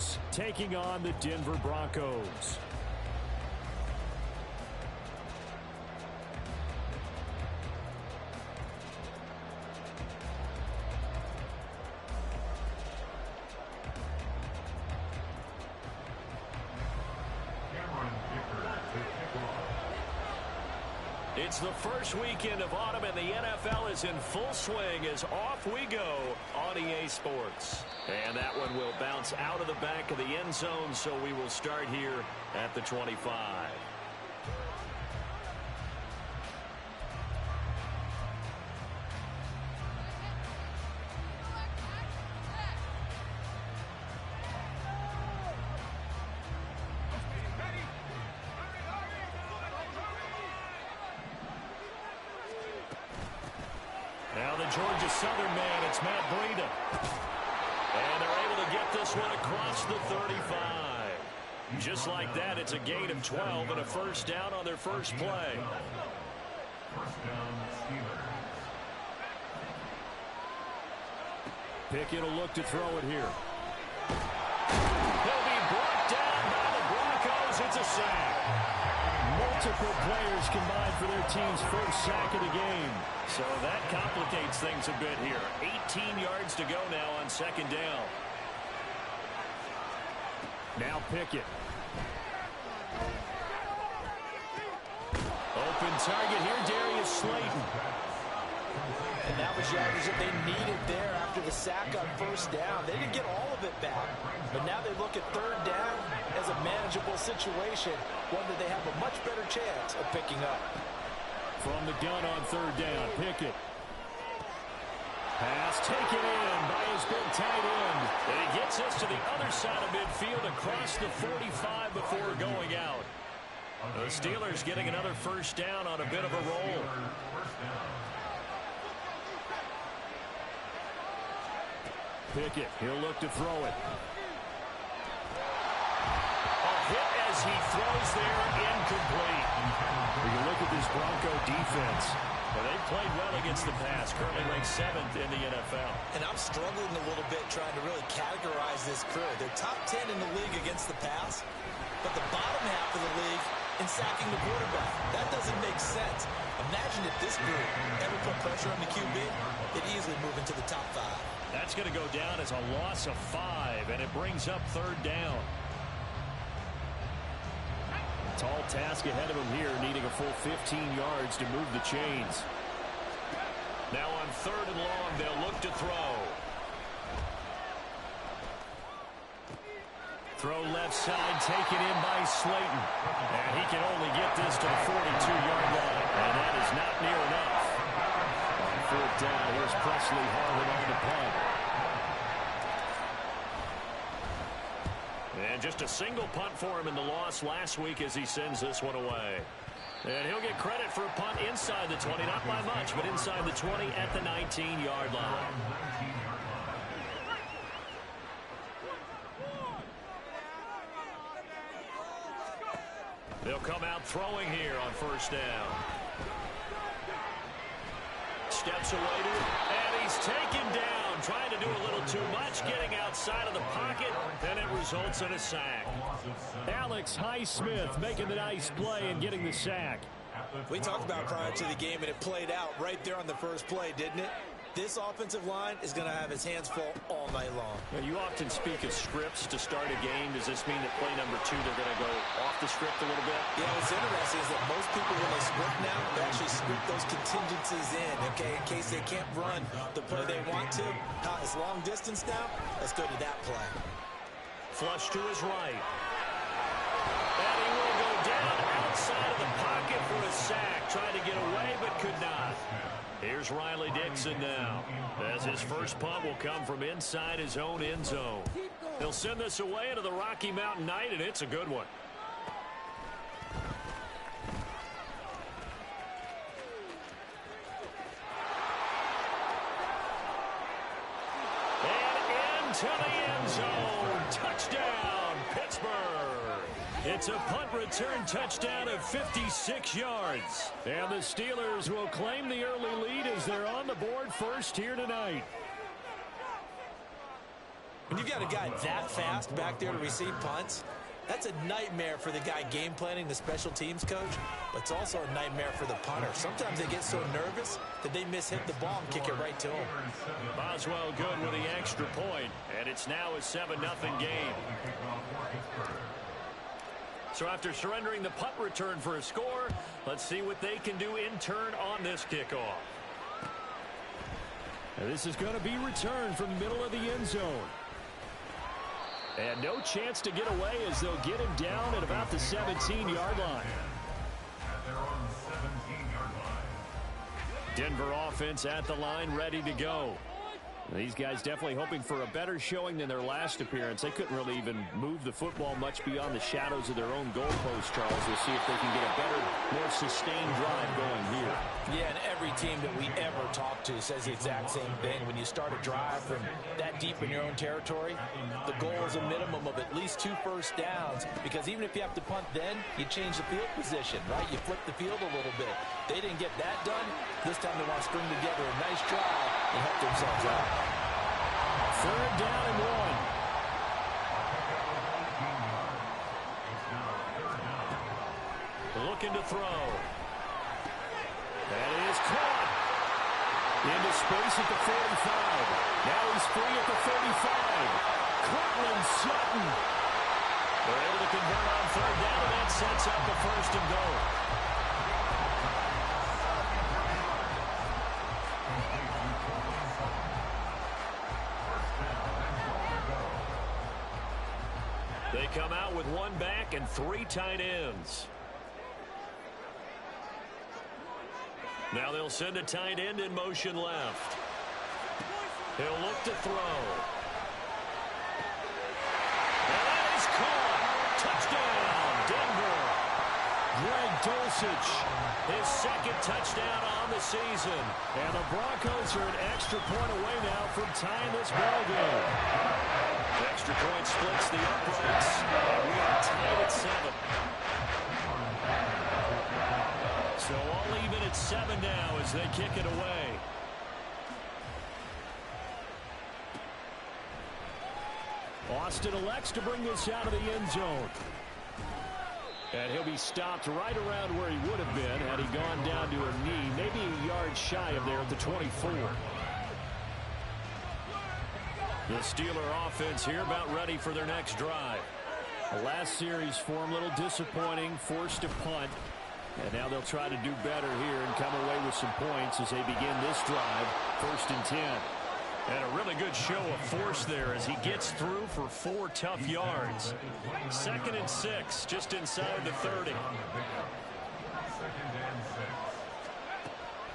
Steelers taking on the Denver Broncos. It's the first weekend of autumn, and the NFL is in full swing as off we go on EA Sports. And that one will bounce out of the back of the end zone, so we will start here at the 25. Now the Georgia Southern man, it's Matt Breida. And they're able to get this one across the 35. Just like that, it's a gain of 12 and a first down on their first play. First down, Steelers. Pickett will look to throw it here. He'll be brought down by the Broncos. It's a sack. Multiple players combined for their team's first sack of the game. So that complicates things a bit here. 18 yards to go now on second down. Now Pickett. Open target here, Darius Slayton. And that was yardage that they needed there after the sack on first down. They didn't get all of it back, but now they look at third down as a manageable situation, one that they have a much better chance of picking up. From the gun on third down, Pickett. Pass taken in by his big tight end. And he gets us to the other side of midfield across the 45 before going out. The Steelers getting another first down on a bit of a roll. Pickett, he'll look to throw it. A hit as he throws there, incomplete. We can look at this Bronco defense. Well, they've played well against the pass, currently ranked 7th in the NFL. And I'm struggling a little bit trying to really categorize this crew. They're top 10 in the league against the pass, but the bottom half of the league in sacking the quarterback. That doesn't make sense. Imagine if this group ever put pressure on the QB, they'd easily move into the top 5. That's going to go down as a loss of 5, and it brings up third down. Tall task ahead of him here, needing a full 15 yards to move the chains. Now on third and long, they'll look to throw. Throw left side, taken in by Slayton. And he can only get this to the 42-yard line. And that is not near enough. On fourth down, here's Presley Harvin on the punt. And just a single punt for him in the loss last week as he sends this one away. And he'll get credit for a punt inside the 20, not by much, but inside the 20 at the 19-yard line. They'll come out throwing here on first down. Steps away to it, and he's taken down, trying to do a little too much, getting outside of the pocket, and it results in a sack. Alex Highsmith making the nice play and getting the sack. We talked about prior to the game, and it played out right there on the first play, didn't it? This offensive line is going to have his hands full all night long. Now, you often speak of scripts to start a game. Does this mean that play number 2, they're going to go off the script a little bit? Yeah, what's interesting is that most people, when they script now, they actually script those contingencies in, okay, in case they can't run the play they want to. It's long distance now. Let's go to that play. Flush to his right. And he will go down outside of the pocket for a sack. Tried to get away, but could not. Here's Riley Dixon now, as his first punt will come from inside his own end zone. He'll send this away into the Rocky Mountain night, and it's a good one. And into the end zone. Touchdown, Pittsburgh. It's a punt return touchdown of 56 yards. And the Steelers will claim the early lead as they're on the board first here tonight. When you've got a guy that fast back there to receive punts, that's a nightmare for the guy game planning, the special teams coach, but it's also a nightmare for the punter. Sometimes they get so nervous that they mishit the ball and kick it right to him. Boswell good with the extra point, and it's now a 7-0 game. So after surrendering the punt return for a score, let's see what they can do in turn on this kickoff. And this is going to be returned from the middle of the end zone. And no chance to get away as they'll get him down at about the 17-yard line. Denver offense at the line, ready to go. These guys definitely hoping for a better showing than their last appearance. They couldn't really even move the football much beyond the shadows of their own goalpost, Charles. We'll see if they can get a better, more sustained drive going here. Yeah, and every team that we ever talk to says the exact same thing. When you start a drive from that deep in your own territory, the goal is a minimum of at least 2 first downs, because even if you have to punt then, you change the field position, right? You flip the field a little bit. They didn't get that done. This time they want to string together a nice drive and help themselves out. 3rd down and 1. Looking to throw. That is caught. into space at the 45. Now he's free at the 35. Cortland Sutton. They're able to convert on 3rd down, and that sets up the 1st and goal. They come out with 1 back and 3 tight ends. Now they'll send a tight end in motion left. He'll look to throw. And that is caught. Touchdown, Denver. Greg Dulcich. His 2nd touchdown on the season. And the Broncos are an extra point away now from tying this ball game. Extra point splits the uprights, and we are tied at 7. So all even at 7 now as they kick it away. Austin elects to bring this out of the end zone. And he'll be stopped right around where he would have been had he gone down to a knee, maybe a yard shy of there at the 24. The Steeler offense here about ready for their next drive. The last series for him, a little disappointing, forced to punt. And now they'll try to do better here and come away with some points as they begin this drive, 1st and 10. And a really good show of force there as he gets through for 4 tough yards. 2nd and 6, just inside the 30.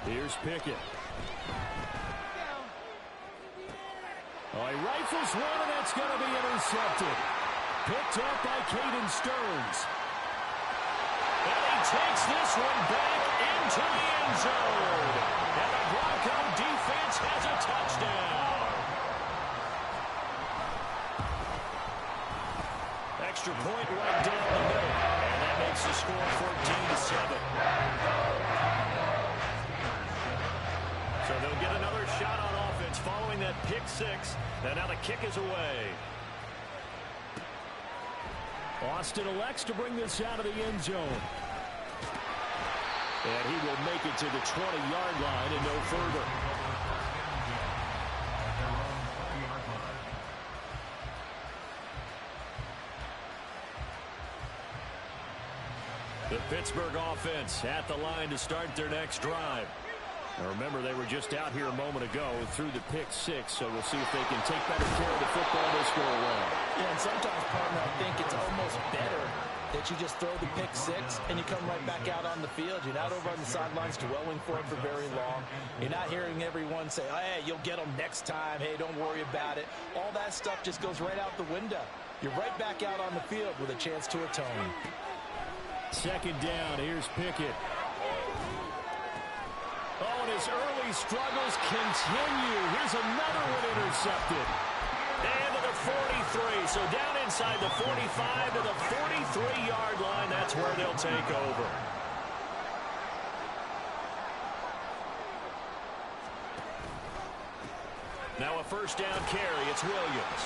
Here's Pickett. Oh, he rifles one, and that's going to be intercepted. Picked up by Caden Stearns. And he takes this one back into the end zone. And the Bronco defense has a touchdown. Extra point right down the middle. And that makes the score 14-7. So they'll get another shot on offense following that pick 6. And now the kick is away. Austin elects to bring this out of the end zone. And he will make it to the 20-yard line and no further. The Pittsburgh offense at the line to start their next drive. Now remember, they were just out here a moment ago through the pick 6, so we'll see if they can take better care of the football this go around. Yeah, and sometimes, partner, I think it's almost better that you just throw the pick 6 and you come right back out on the field. You're not over on the sidelines dwelling for it for very long. You're not hearing everyone say, oh, hey, you'll get them next time. Hey, don't worry about it. All that stuff just goes right out the window. You're right back out on the field with a chance to atone. 2nd down, here's Pickett. Oh, and his early struggles continue. Here's another one intercepted. And to the 43. So down inside the 45 to the 43-yard line. That's where they'll take over. Now a 1st down carry. It's Williams.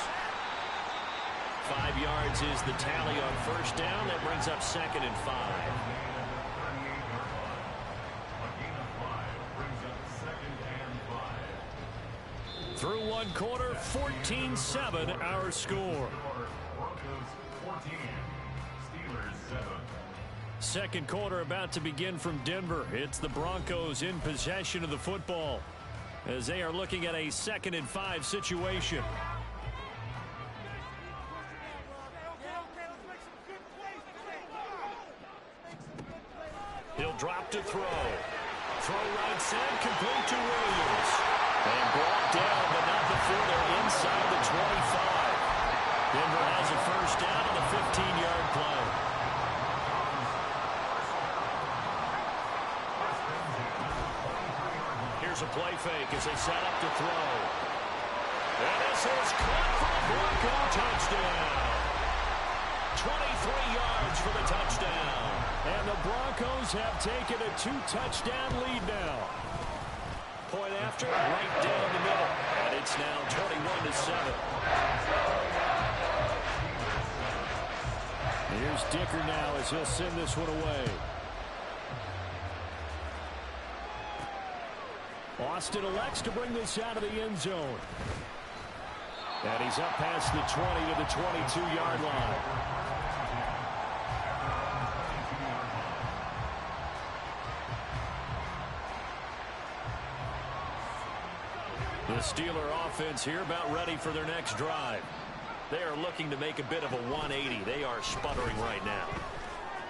5 yards is the tally on first down. That brings up 2nd and 5. Through one quarter, 14-7 our score. Broncos 14, Steelers 7. Second quarter about to begin from Denver. It's the Broncos in possession of the football as they are looking at a 2nd and 5 situation. He'll drop to throw. Throw right side, complete to Williams. And brought down, but not before they're inside the 25. Denver has a first down on the 15-yard play. Here's a play fake as they set up to throw. And this is caught for the Bronco touchdown. 23 yards for the touchdown. And the Broncos have taken a 2-touchdown lead now. Point after, right down the middle. And it's now 21-7. Here's Dicker now as he'll send this one away. Austin elects to bring this out of the end zone. And he's up past the 20 to the 22-yard line. The Steeler offense here about ready for their next drive. They are looking to make a bit of a 180. They are sputtering right now.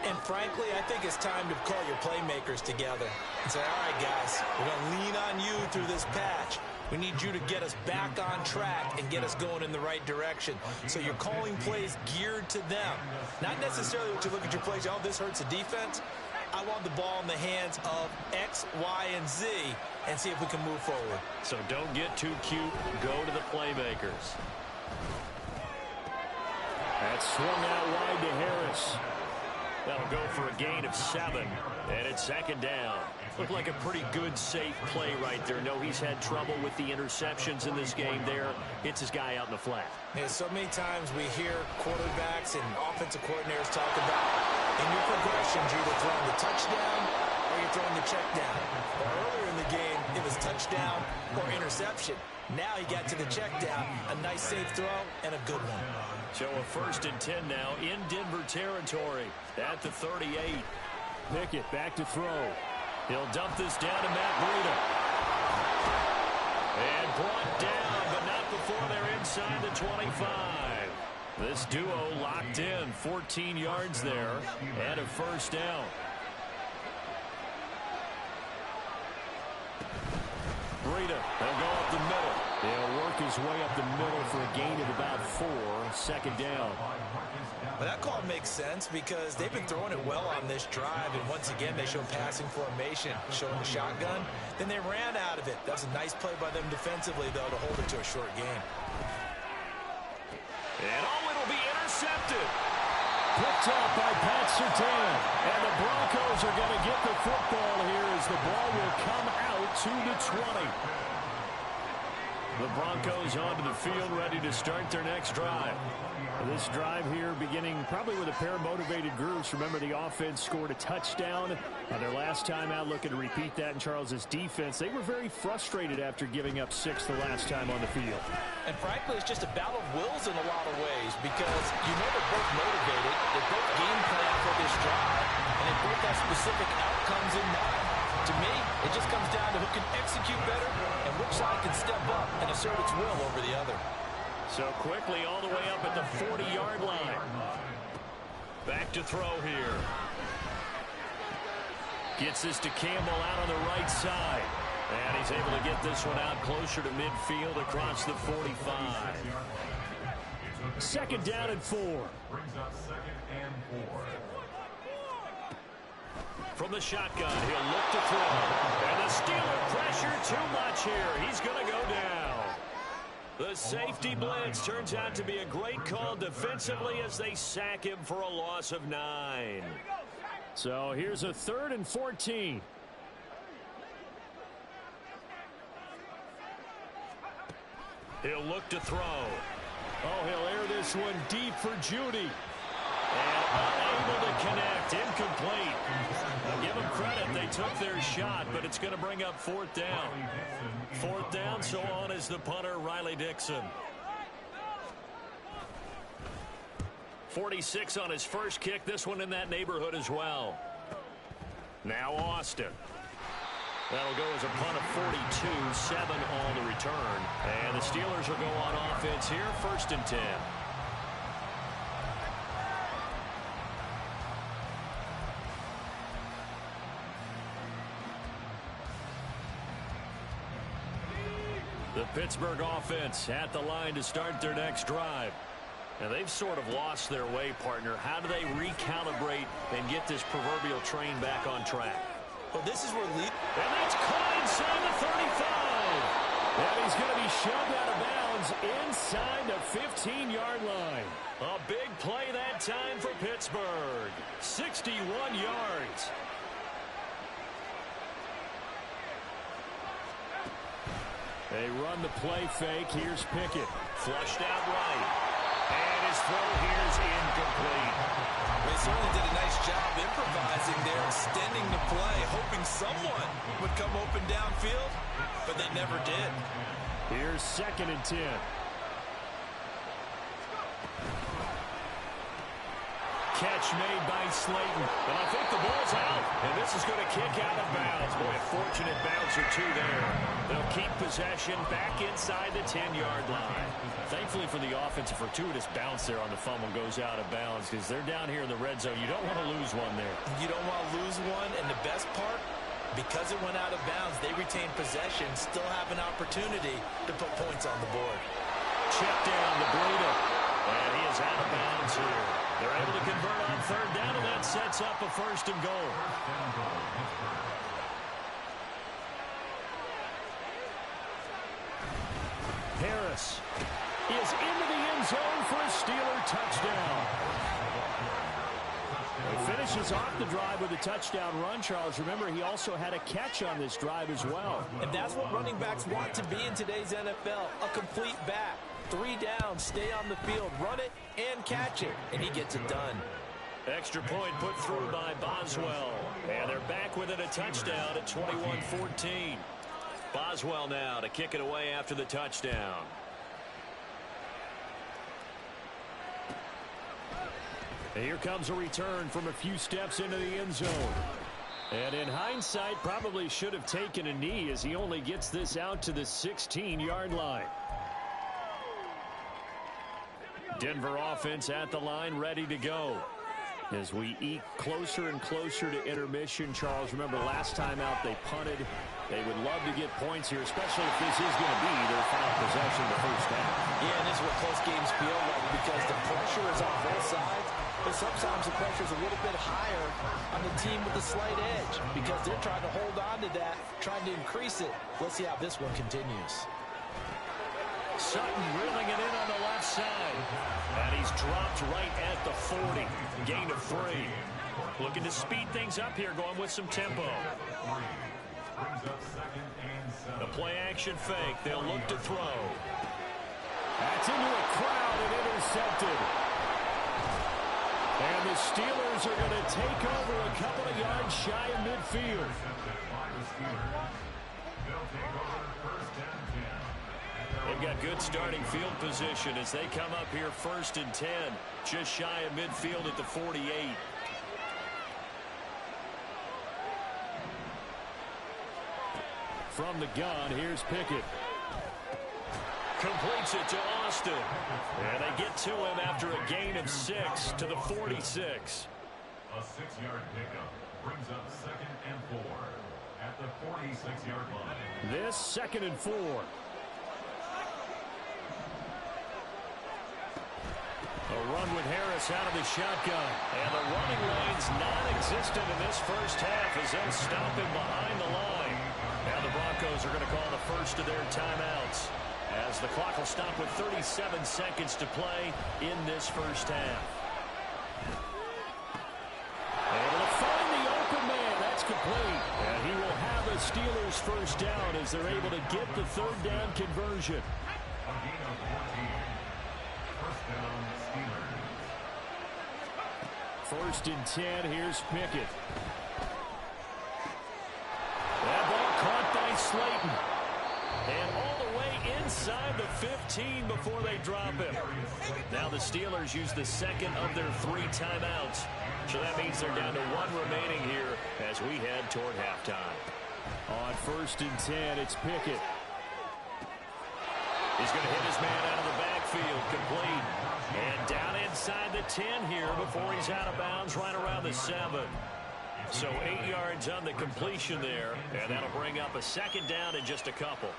And frankly, I think it's time to call your playmakers together and say, all right, guys, we're going to lean on you through this patch. We need you to get us back on track and get us going in the right direction. So you're calling plays geared to them. Not necessarily what you look at your plays, oh, this hurts the defense. I want the ball in the hands of X, Y, and Z and see if we can move forward. So don't get too cute. Go to the playmakers. That's swung out wide to Harris. That'll go for a gain of 7. And it's 2nd down. Looked like a pretty good, safe play right there. No, he's had trouble with the interceptions in this game there. Hits his guy out in the flat. Yeah, so many times we hear quarterbacks and offensive coordinators talk about in your progressions, you're either throwing the touchdown or you're throwing the check down. Well, earlier in the game, it was touchdown or interception. Now he got to the check down, a nice safe throw, and a good one. So a 1st and 10 now in Denver territory at the 38. Pickett back to throw. He'll dump this down to Matt Breida. And brought down, but not before they're inside the 25. This duo locked in, 14 yards there, and a first down. Breida, they'll go up the middle. He'll work his way up the middle for a gain of about 4, 2nd down. But that call makes sense because they've been throwing it well on this drive, and once again they show passing formation, showing the shotgun. Then they ran out of it. That's a nice play by them defensively, though, to hold it to a short game. And it'll be intercepted. Picked up by Pat Surtain. And the Broncos are going to get the football here as the ball will come out to the 20. The Broncos onto the field, ready to start their next drive. This drive here beginning probably with a pair of motivated groups. Remember, the offense scored a touchdown on their last time out, looking to repeat that in Charles's defense. They were very frustrated after giving up 6 the last time on the field. And frankly, it's just a battle of wills in a lot of ways because you know they're both motivated. They both game plan for this drive, and they both have specific outcomes in mind. To me, it just comes down to who can execute better and which side can step up and assert its will over the other. So quickly all the way up at the 40-yard line. Back to throw here. Gets this to Campbell out on the right side. And he's able to get this one out closer to midfield across the 45. 2nd down and 4. Brings up 2nd and 4. From the shotgun, he'll look to throw. And the Steeler pressure too much here. He's going to go down. The safety blitz turns out to be a great call defensively as they sack him for a loss of 9. So here's a 3rd and 14. He'll look to throw. Oh, he'll air this one deep for Judy. And unable to connect. Incomplete. I'll give them credit. They took their shot, but it's going to bring up fourth down. Fourth down, so on is the punter, Riley Dixon. 46 on his first kick. This one in that neighborhood as well. Now Austin. That'll go as a punt of 42, 7 on the return. And the Steelers will go on offense here, 1st and 10. The Pittsburgh offense at the line to start their next drive. And they've sort of lost their way, partner. How do they recalibrate and get this proverbial train back on track? Well, this is where lead. And that's caught inside the 35. And he's going to be shoved out of bounds inside the 15-yard line. A big play that time for Pittsburgh. 61 yards. They run the play fake. Here's Pickett. Flushed out right. And his throw here's incomplete. They certainly did a nice job improvising there, extending the play, hoping someone would come open downfield, but they never did. Here's 2nd and 10. Catch made by Slayton. And I think the ball's out. And this is going to kick out of bounds. Boy, a fortunate bounce or two there. They'll keep possession back inside the 10-yard line. Thankfully for the offense, a fortuitous bounce there on the fumble goes out of bounds because they're down here in the red zone. You don't want to lose one there. You don't want to lose one. And the best part, because it went out of bounds, they retain possession, still have an opportunity to put points on the board. Check down to Breida. And he is out of bounds here. They're able to convert on 3rd down, and that sets up a 1st and goal. Harris is into the end zone for a Steeler touchdown. He finishes off the drive with a touchdown run, Charles. Remember, he also had a catch on this drive as well. And that's what running backs want to be in today's NFL, a complete back. 3 down, stay on the field, run it, and catch it. And he gets it done. Extra point put through by Boswell. And they're back within a touchdown at 21-14. Boswell now to kick it away after the touchdown. And here comes a return from a few steps into the end zone. And in hindsight, probably should have taken a knee as he only gets this out to the 16-yard line. Denver offense at the line, ready to go. As we eke closer and closer to intermission, Charles, remember last time out they punted. They would love to get points here, especially if this is going to be their final possession of the first half. Yeah, and this is what close games feel like because the pressure is on both sides, but sometimes the pressure is a little bit higher on the team with the slight edge because they're trying to hold on to that, trying to increase it. Let's see how this one continues. Sutton reeling it in on the left side. And he's dropped right at the 40. Gain of 3. Looking to speed things up here, going with some tempo. The play action fake. They'll look to throw. That's into a crowd and intercepted. And the Steelers are going to take over a couple of yards shy of midfield. They've got good starting field position as they come up here 1st and 10, just shy of midfield at the 48. From the gun, here's Pickett. Completes it to Austin. And they get to him after a gain of 6 to the 46. A 6-yard pickup brings up 2nd and 4 at the 46-yard line. This 2nd and 4. A run with Harris out of the shotgun. And the running lane's non-existent in this first half as they'll stop him behind the line. Now the Broncos are going to call the first of their timeouts as the clock will stop with 37 seconds to play in this first half. Able to find the open man. That's complete. And he will have a Steelers first down as they're able to get the 3rd down conversion. First and 10, here's Pickett. That ball caught by Slayton. And all the way inside the 15 before they drop him. Now the Steelers use the second of their 3 timeouts. So that means they're down to 1 remaining here as we head toward halftime. On first and 10, it's Pickett. He's going to hit his man out of the backfield, complete. And down inside the 10 here before he's out of bounds right around the 7. So 8 yards on the completion there, and that'll bring up a second down in just a couple.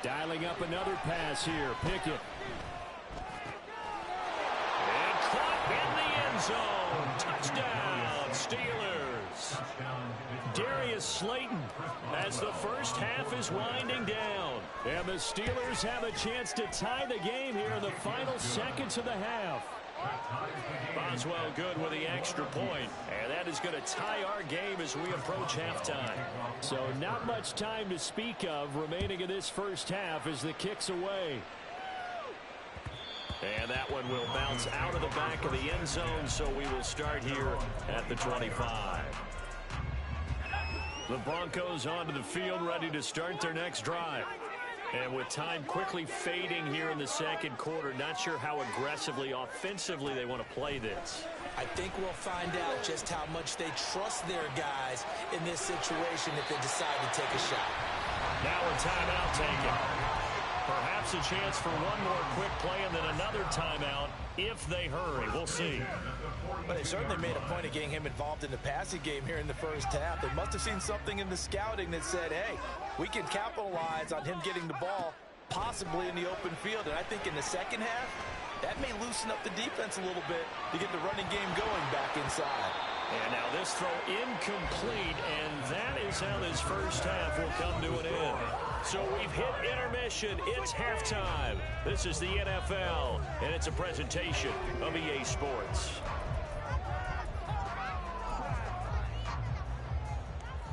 Dialing up another pass here, Pickett. And caught in the end zone. Touchdown, Steelers. Darius Slayton as the first half is winding down. And the Steelers have a chance to tie the game here in the final seconds of the half. Boswell good with the extra point, and that is going to tie our game as we approach halftime. So not much time to speak of remaining in this first half as the kick's away. And that one will bounce out of the back of the end zone, so we will start here at the 25. The Broncos onto the field, ready to start their next drive. And with time quickly fading here in the second quarter, not sure how aggressively, offensively they want to play this. I think we'll find out just how much they trust their guys in this situation if they decide to take a shot. Now a timeout taken. Perhaps a chance for one more quick play and then another timeout if they hurry. We'll see. But they certainly made a point of getting him involved in the passing game here in the first half. They must have seen something in the scouting that said, hey, we can capitalize on him getting the ball possibly in the open field. And I think in the second half, that may loosen up the defense a little bit to get the running game going back inside. And now this throw incomplete, and that is how this first half will come to an end. So we've hit intermission. It's halftime. This is the NFL, and it's a presentation of EA Sports.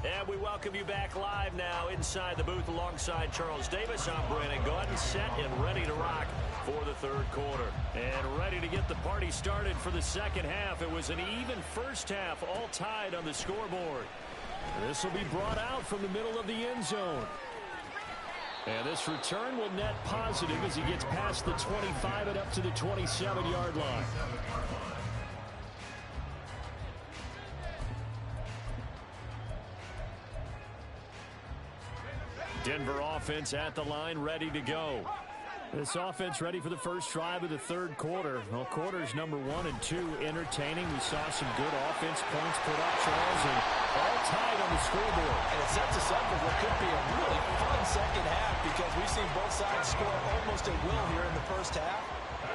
And we welcome you back live now inside the booth alongside Charles Davis. I'm Brandon Gaudin, set and ready to rock for the third quarter. And ready to get the party started for the second half. It was an even first half, all tied on the scoreboard. This will be brought out from the middle of the end zone. And this return will net positive as he gets past the 25 and up to the 27-yard line. Denver offense at the line, ready to go. This offense ready for the first drive of the third quarter. Well, quarters number 1 and 2 entertaining. We saw some good offense points put up, Charles, and all tied on the scoreboard. And it sets us up for what could be a really fun second half because we've seen both sides score almost at will here in the first half.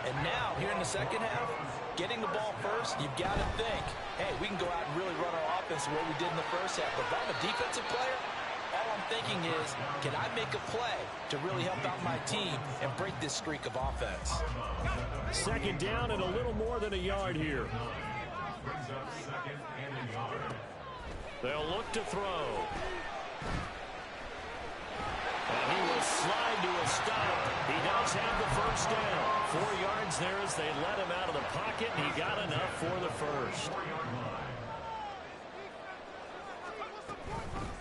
And now, here in the second half, getting the ball first, you've got to think, hey, we can go out and really run our offense the way we did in the first half. But if I'm a defensive player, all I'm thinking is, can I make a play to really help out my team and break this streak of offense? Second down and a little more than a yard here. They'll look to throw. And he will slide to a stop. He does have the first down. 4 yards there as they let him out of the pocket, and he got enough for the first.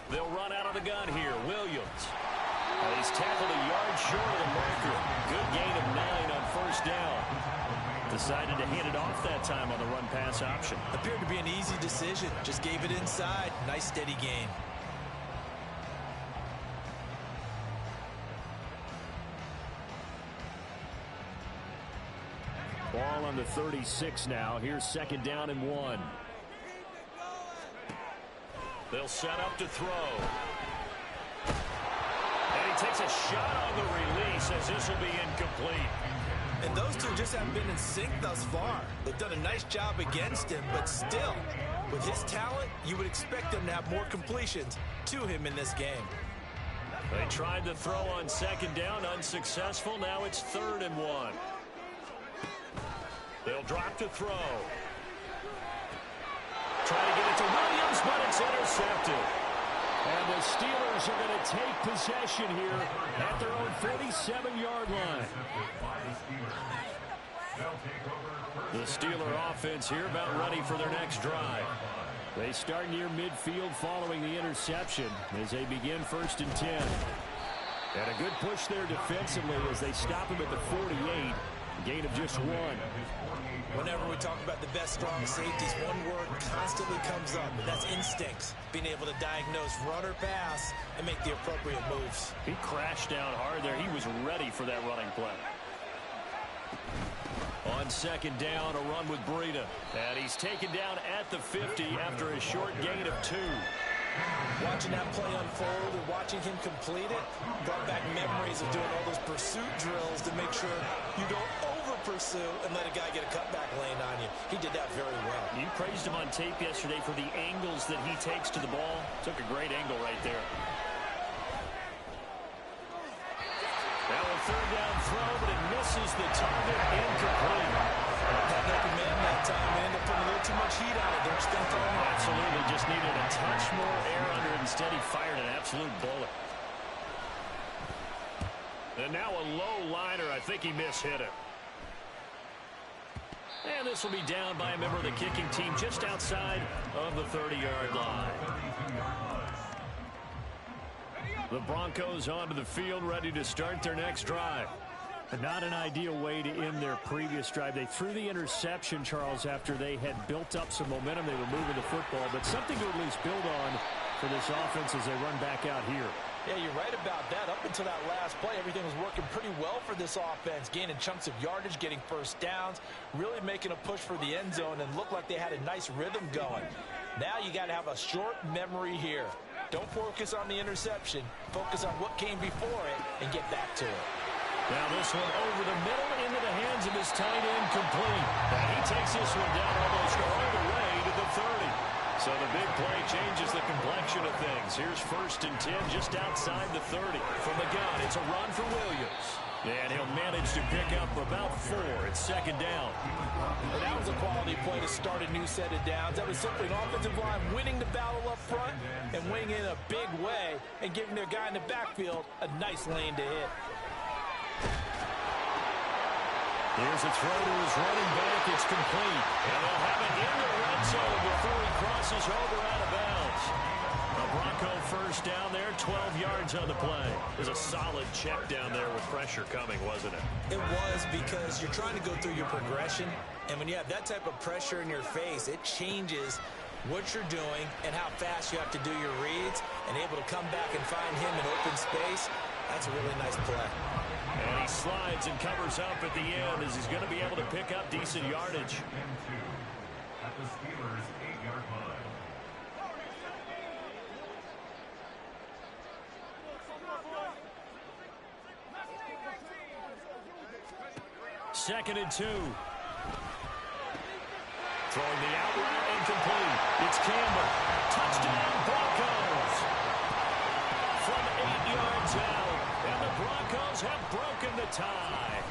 They'll run out of the gun here. Williams. He's tackled a yard short of the marker. Good gain of 9 on first down. Decided to hand it off that time on the run-pass option. Appeared to be an easy decision. Just gave it inside. Nice, steady gain. Ball on the 36 now. Here's second down and 1. They'll set up to throw. And he takes a shot on the release as this will be incomplete. And those two just haven't been in sync thus far. They've done a nice job against him, but still, with his talent, you would expect them to have more completions to him in this game. They tried to throw on second down, unsuccessful. Now it's 3rd and 1. They'll drop to throw. Trying to get it to Williams, but it's intercepted. And the Steelers are going to take possession here at their own 47-yard line. The Steeler offense here about ready for their next drive. They start near midfield following the interception as they begin 1st and 10. And a good push there defensively as they stop him at the 48. A gain of just 1. Whenever we talk about the best strong safeties, one word constantly comes up, and that's instincts. Being able to diagnose run or pass and make the appropriate moves. He crashed down hard there. He was ready for that running play. On 2nd down, a run with Breida. And he's taken down at the 50 after a short gain of 2. Watching that play unfold and watching him complete it brought back memories of doing all those pursuit drills to make sure you don't over-pursue and let a guy get a cutback lane on you. He did that very well. You praised him on tape yesterday for the angles that he takes to the ball. Took a great angle right there. Now a 3rd down throw, but it misses the target. Incomplete. Had no command that time. They ended up putting a little too much heat on it. Don't you think, Tom? Absolutely. Just needed a touch more air under it. Instead, he fired an absolute bullet. And now a low liner. I think he mishit it. And this will be down by a member of the kicking team just outside of the 30-yard line. The Broncos onto the field, ready to start their next drive. But not an ideal way to end their previous drive. They threw the interception, Charles, after they had built up some momentum. They were moving the football, but something to at least build on for this offense as they run back out here. Yeah, you're right about that. Up until that last play, everything was working pretty well for this offense. Gaining chunks of yardage, getting 1st downs, really making a push for the end zone, and looked like they had a nice rhythm going. Now you got to have a short memory here. Don't focus on the interception. Focus on what came before it and get back to it. Now this one over the middle into the hands of his tight end, complete. And he takes this one down almost all the way to the 30. So the big play changes the complexion of things. Here's 1st and 10 just outside the 30. From the gun, it's a run for Williams. And he'll manage to pick up about 4 at 2nd down. And that was a quality play to start a new set of downs. That was simply an offensive line winning the battle up front and winning in a big way and giving their guy in the backfield a nice lane to hit. Here's a throw to his running back. It's complete. And they'll have it in the red zone before he crosses over out of bounds. A Bronco 1st down there, 12 yards on the play. It was a solid check down there with pressure coming, wasn't it? It was, because you're trying to go through your progression, and when you have that type of pressure in your face, it changes what you're doing and how fast you have to do your reads, and able to come back and find him in open space. That's a really nice play. And he slides and covers up at the end as he's going to be able to pick up decent yardage. At the Steelers' 8-yard line. 2nd and 2. Throwing the out route, incomplete. It's Campbell. Touchdown, Broncos. From 8 yards out, and the Broncos have broken the tie.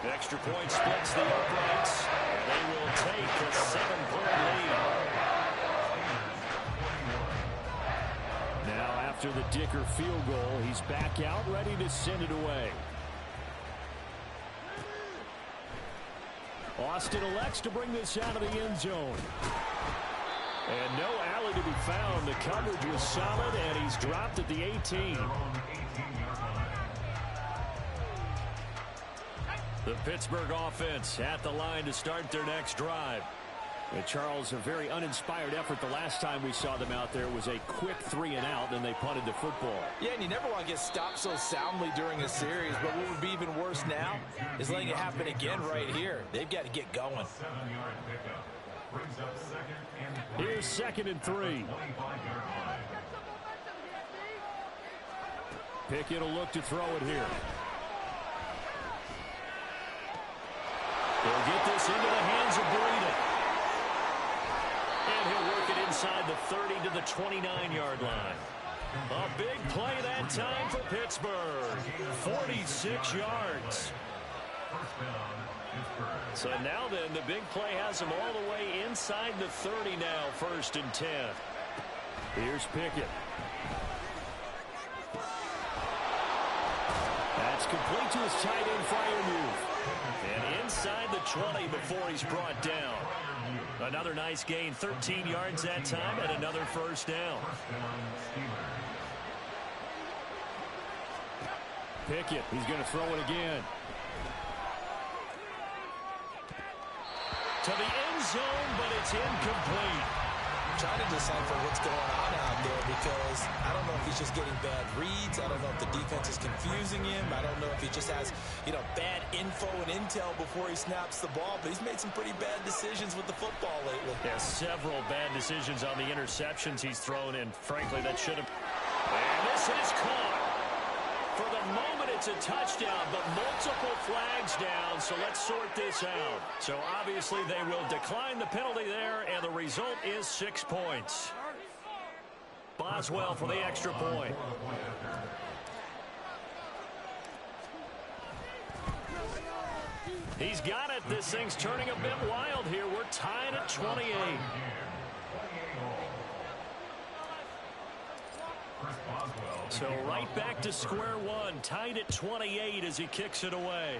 Extra point splits the uprights, and they will take a 7-point lead. Now after the Dicker field goal, he's back out, ready to send it away. Austin elects to bring this out of the end zone. And no alley to be found. The coverage was solid, and he's dropped at the 18. The Pittsburgh offense at the line to start their next drive. And Charles, a very uninspired effort the last time we saw them out there was a quick 3-and-out, and they punted the football. Yeah, and you never want to get stopped so soundly during a series, but what would be even worse now is letting it happen again right here. They've got to get going. 7-yard pickup brings up 2nd and 3. Here's 2nd and 3. 25-yard line. Pickett will look to throw it here. They'll get this into the hands of Breida. And he'll work it inside the 30 to the 29-yard line. A big play that time for Pittsburgh. 46 yards. So now then, the big play has him all the way inside the 30 now, 1st and 10. Here's Pickett. That's complete to his tight end fire move. And inside the 20 before he's brought down. Another nice gain, 13 yards that time, and another first down. Pickett, he's going to throw it again. To the end zone, but it's incomplete. I'm trying to decipher what's going on out there because I don't know if he's just getting bad reads. I don't know if the defense is confusing him. I don't know if he just has, bad info and intel before he snaps the ball. But he's made some pretty bad decisions with the football lately. Yeah, several bad decisions on the interceptions he's thrown, and frankly, that should have. And this is caught. For the moment, it's a touchdown, but multiple flags down, so let's sort this out. So obviously they will decline the penalty there, and the result is 6 points. Boswell for the extra point. He's got it. This thing's turning a bit wild here. We're tied at 28. So right back to square one, tied at 28 as he kicks it away.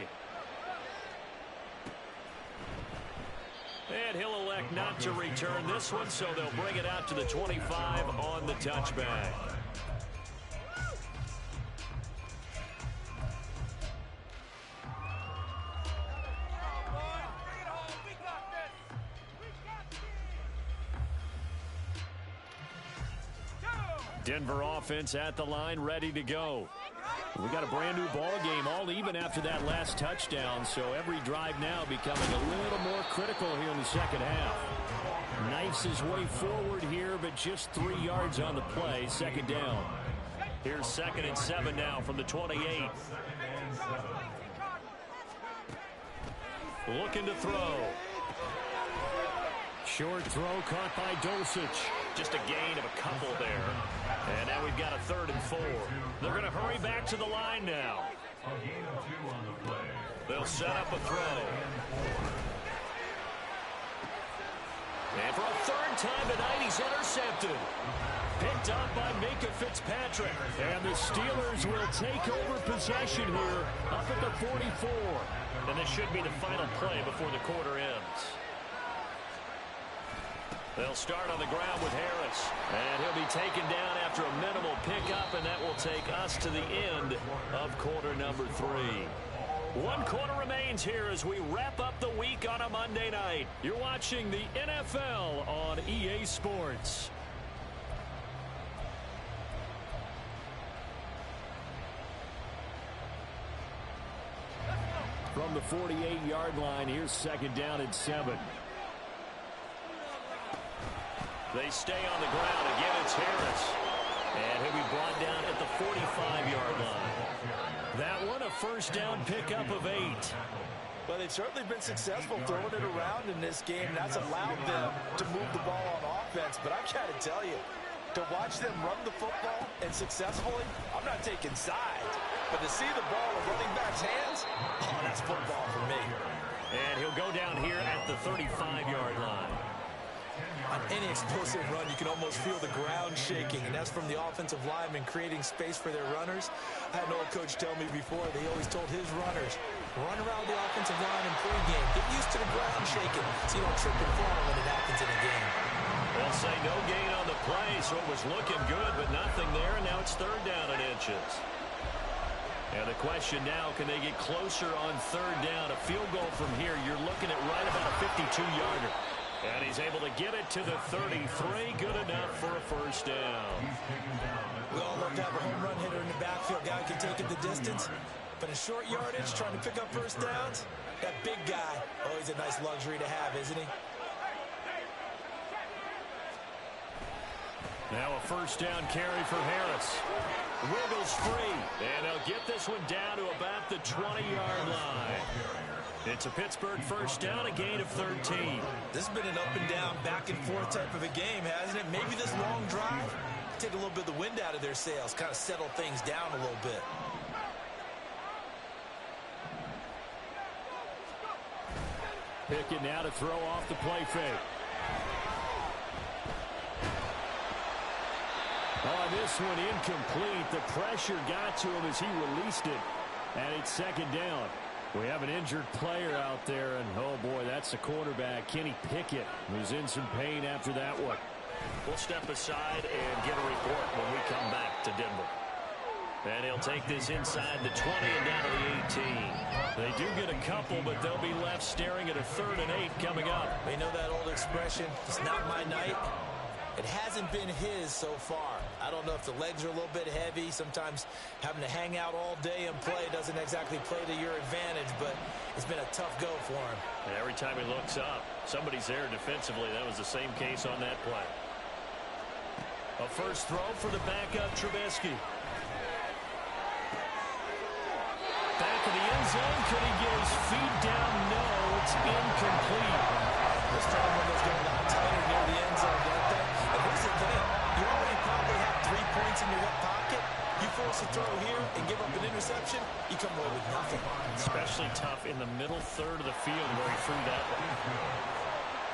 And he'll elect not to return this one, so they'll bring it out to the 25 on the touchback. Denver offense at the line, ready to go. We got a brand new ball game, all even after that last touchdown, so every drive now becoming a little more critical here in the second half. Knifes his way forward here, but just 3 yards on the play, second down. Here's 2nd and 7 now from the 28. Looking to throw. Short throw caught by Dulcich. Just a gain of a couple there. And now we've got a 3rd and 4. They're going to hurry back to the line now. They'll set up a throw. And for a 3rd time tonight, he's intercepted. Picked up by Minka Fitzpatrick. And the Steelers will take over possession here up at the 44. And this should be the final play before the quarter ends. They'll start on the ground with Harris. And he'll be taken down after a minimal pickup, and that will take us to the end of quarter number 3. 1 quarter remains here as we wrap up the week on a Monday night. You're watching the NFL on EA Sports. From the 48-yard line, here's 2nd down and 7. They stay on the ground. Again, it's Harris. And he'll be brought down at the 45-yard line. That one, a 1st down pickup of 8. Well, they've certainly been successful throwing it around in this game. That's allowed them to move the ball on offense. But I've got to tell you, to watch them run the football and successfully, I'm not taking sides. But to see the ball in running back's hands, oh, that's football for me. And he'll go down here at the 35-yard line. On any explosive run, you can almost feel the ground shaking, and that's from the offensive linemen creating space for their runners. I had an old coach tell me before, they always told his runners, run around the offensive line in pregame. Get used to the ground shaking so you don't trip and fall when it happens in a game. They'll say no gain on the play, so it was looking good, but nothing there, and now it's 3rd down and inches. And the question now, can they get closer on 3rd down? A field goal from here, you're looking at right about a 52-yarder. And he's able to get it to the 33. Good enough for a 1st down. We all love to have a home run hitter in the backfield. Guy who can take it the distance. But in short yardage, trying to pick up 1st downs, that big guy, always a nice luxury to have, isn't he? Now a 1st down carry for Harris. Wiggles free. And they'll get this one down to about the 20-yard line. It's a Pittsburgh 1st down, a gain of 13. This has been an up and down, back and forth type of a game, hasn't it? Maybe this long drive, take a little bit of the wind out of their sails, kind of settle things down a little bit. Pickett now to throw off the play fake. Oh, this one incomplete. The pressure got to him as he released it. And it's second down. We have an injured player out there, and oh boy, that's the quarterback, Kenny Pickett, who's in some pain after that one. We'll step aside and get a report when we come back to Denver. And he'll take this inside the 20 and down to the 18. They do get a couple, but they'll be left staring at a 3rd and 8 coming up. You know that old expression, it's not my night? It hasn't been his so far. I don't know if the legs are a little bit heavy. Sometimes having to hang out all day and play doesn't exactly play to your advantage, but it's been a tough go for him. And every time he looks up, somebody's there defensively. That was the same case on that play. A first throw for the backup Trubisky. Back of the end zone. Could he get his feet down? No, it's incomplete. This time windows get a lot tighter near the end zone, don't they? And here's the thing. You already probably have 3 points in your hip pocket. You force a throw here and give up an interception, you come away with nothing. Especially tough in the middle third of the field where he threw that one.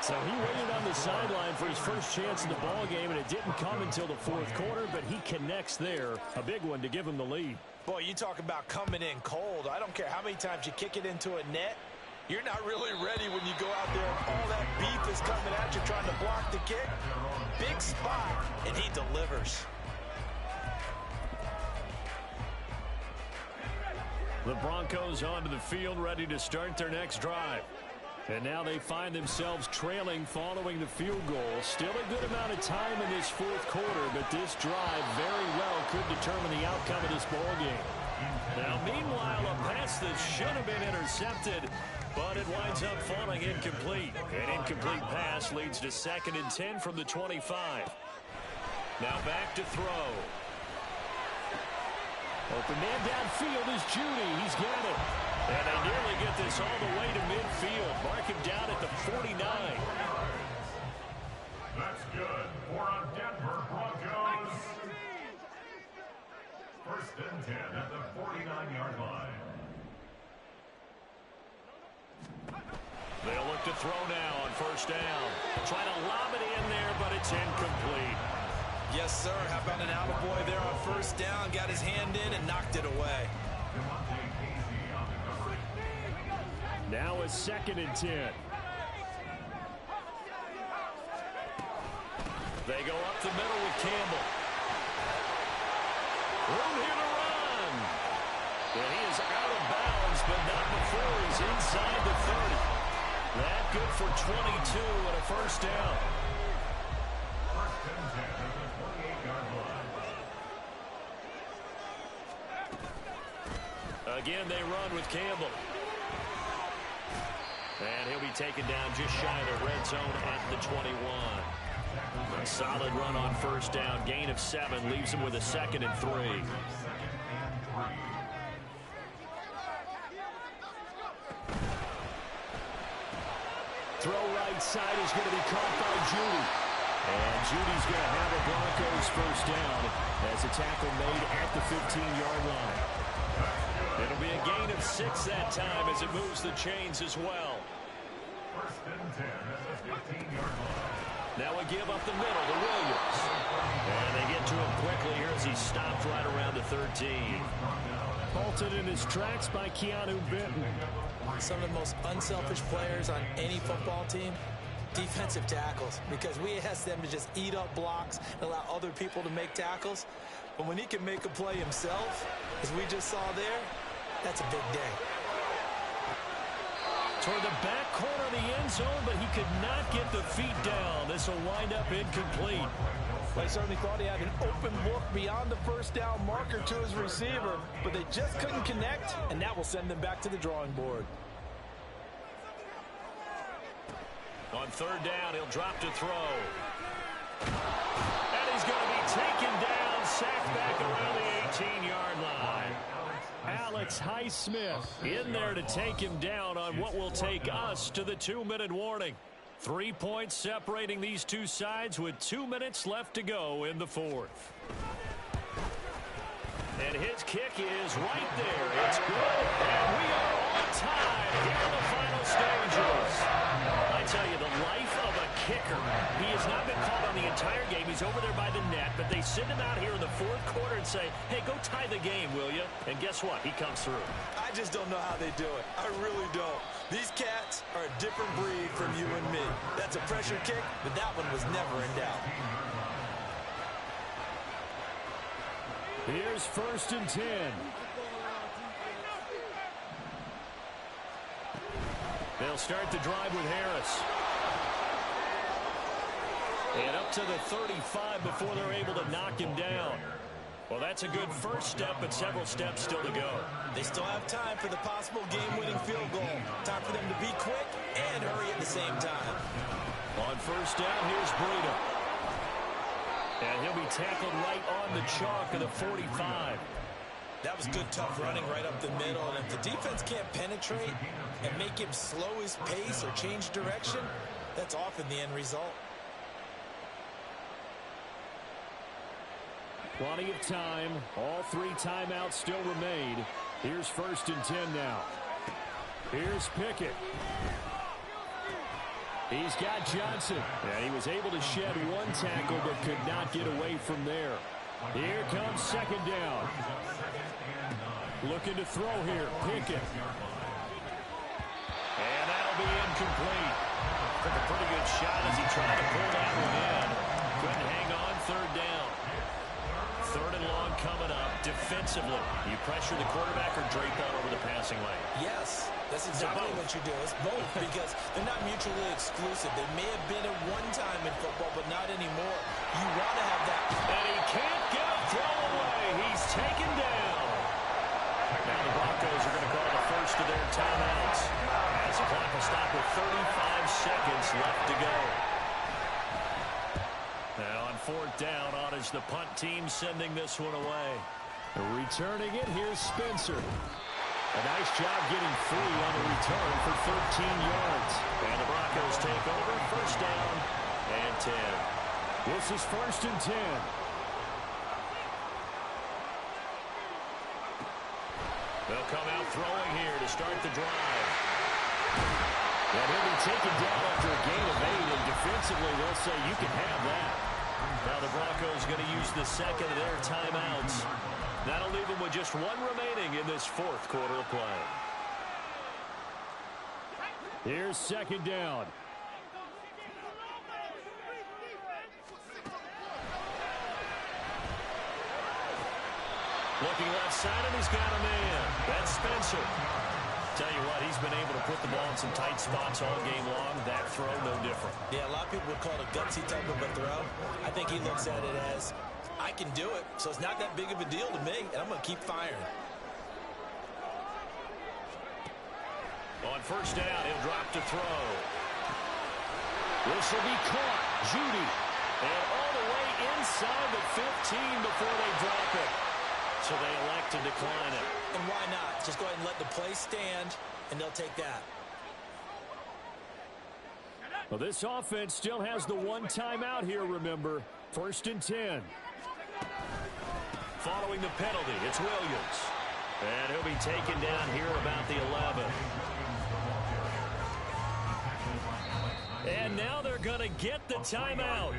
So he waited on the sideline for his first chance in the ball game, and it didn't come until the 4th quarter, but he connects there. A big one to give him the lead. Boy, you talk about coming in cold. I don't care how many times you kick it into a net. You're not really ready when you go out there and all that beef is coming at you trying to block the kick. Big spot, and he delivers. The Broncos onto the field, ready to start their next drive. And now they find themselves trailing following the field goal. Still a good amount of time in this 4th quarter, but this drive very well could determine the outcome of this ball game. Now, meanwhile, a pass that should have been intercepted, but it winds up falling incomplete. An incomplete pass leads to 2nd and 10 from the 25. Now back to throw. Open man downfield is Judy. He's got it. And they nearly get this all the way to midfield. Mark him down at the 49. That's good for a Denver Broncos. 1st and 10 at the 49-yard line. They'll look to throw now on 1st down. Trying to lob it in there, but it's incomplete. Yes, sir. How about an attaboy there on 1st down? Got his hand in and knocked it away. Now a 2nd and 10. They go up the middle with Campbell. Room here to run. And he is out of bounds, but not before he's inside the 30. That good for 22 and a 1st down. 1st and 10 at the 28-yard line. Again, they run with Campbell. And he'll be taken down just shy of the red zone at the 21. A solid run on 1st down. Gain of 7 leaves him with a 2nd and 3. Throw right side is going to be caught by Judy. And Judy's going to have a Broncos 1st down as a tackle made at the 15-yard line. It'll be a gain of 6 that time as it moves the chains as well. 1st and 10 at the 15-yard line. Now a give up the middle to Williams. And they get to him quickly here as he stopped right around the 13. Halted in his tracks by Keanu Benton. Some of the most unselfish players on any football team, defensive tackles, because we ask them to just eat up blocks and allow other people to make tackles. But when he can make a play himself, as we just saw there, that's a big day. Toward the back corner of the end zone, but he could not get the feet down. This will wind up incomplete. They certainly thought he had an open look beyond the 1st down marker to his receiver, but they just couldn't connect, and that will send them back to the drawing board. On 3rd down, he'll drop to throw. And he's going to be taken down, sacked back around the 18-yard line. Alex Highsmith in there to take him down on what will take us to the 2-minute warning. 3 points separating these two sides with 2 minutes left to go in the 4th. And his kick is right there. It's good. And we are on time here in the final stages. I tell you, the life of a kicker. He has not been called on the entire game. He's over there by the net, but they send him out here in the fourth quarter and say, hey, go tie the game, will you? And guess what? He comes through. I just don't know how they do it. I really don't. These cats are a different breed from you and me. That's a pressure kick, but that one was never in doubt. Here's 1st and 10. They'll start the drive with Harris. And up to the 35 before they're able to knock him down. Well, that's a good first step, but several steps still to go. They still have time for the possible game-winning field goal. Time for them to be quick and hurry at the same time. On 1st down, here's Breida. And he'll be tackled right on the chalk of the 45. That was good, tough running right up the middle. And if the defense can't penetrate and make him slow his pace or change direction, that's often the end result. Plenty of time. All 3 timeouts still remain. Here's 1st and 10 now. Here's Pickett. He's got Johnson. And he was able to shed 1 tackle but could not get away from there. Here comes 2nd down. Looking to throw here. Pickett. And that'll be incomplete. Took a pretty good shot as he tried to pull that one in. Couldn't hang on 3rd down. 3rd and long coming up. Defensively, you pressure the quarterback or drape all over the passing lane? Yes, that's exactly what you do. It's both because they're not mutually exclusive. They may have been at one time in football, but not anymore. You want to have that. And he can't get a throw away. He's taken down. Now the Broncos are going to call the first of their timeouts as the clock will stop with 35 seconds left to go. Now on 4th down, on is the punt team sending this one away. Returning it, here's Spencer. A nice job getting free on the return for 13 yards. And the Broncos take over, 1st down and 10. This is 1st and 10. They'll come out throwing here to start the drive. And he'll be taken down after a gain of 8, and defensively they'll say you can have that. Now the Broncos going to use the 2nd of their timeouts. That'll leave them with just 1 remaining in this 4th quarter of play. Here's 2nd down. Looking left side, and he's got a man. That's Spencer. Tell you what, he's been able to put the ball in some tight spots all game long. That throw, no different. Yeah, a lot of people would call it a gutsy type of a throw. I think he looks at it as, I can do it, so it's not that big of a deal to me, and I'm going to keep firing. On 1st down, he'll drop to throw. This will be caught. Judy. And all the way inside the 15 before they drop it. So they elect to decline it. And why not? Just go ahead and let the play stand, and they'll take that. Well, this offense still has the 1 timeout here, remember. 1st and 10. Following the penalty, it's Williams. And he'll be taken down here about the 11. And now they're going to get the timeout.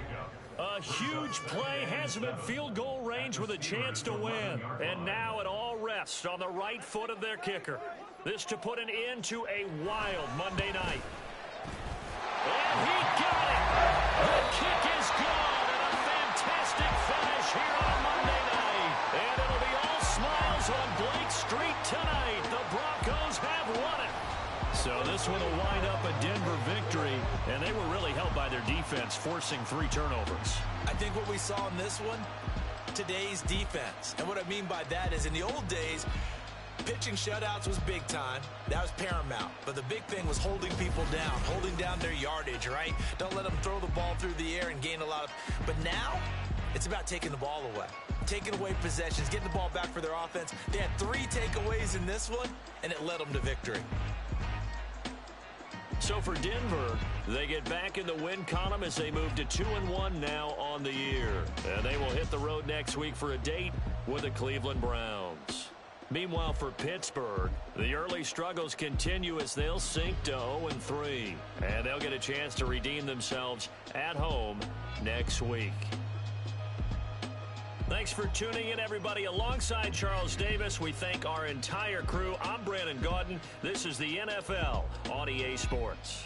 A huge play has them in field goal range with a chance to win. And now it all rests on the right foot of their kicker. This to put an end to a wild Monday night. And he got it! The kick is gone, and a fantastic finish here on Monday night. And it'll be all smiles on Blake Street tonight. The Broncos have won it. So this one will wind up a Denver victory, and they were really helped by their defense, forcing 3 turnovers. I think what we saw in this one, today's defense. And what I mean by that is in the old days, pitching shutouts was big time. That was paramount. But the big thing was holding people down, holding down their yardage, right? Don't let them throw the ball through the air and gain a lot of... But now, it's about taking the ball away. Taking away possessions, getting the ball back for their offense. They had 3 takeaways in this one, and it led them to victory. So for Denver, they get back in the win column as they move to 2-1 now on the year. And they will hit the road next week for a date with the Cleveland Browns. Meanwhile, for Pittsburgh, the early struggles continue as they'll sink to 0-3. And they'll get a chance to redeem themselves at home next week. Thanks for tuning in, everybody. Alongside Charles Davis, we thank our entire crew. I'm Brandon Gaudin. This is the NFL on EA Sports.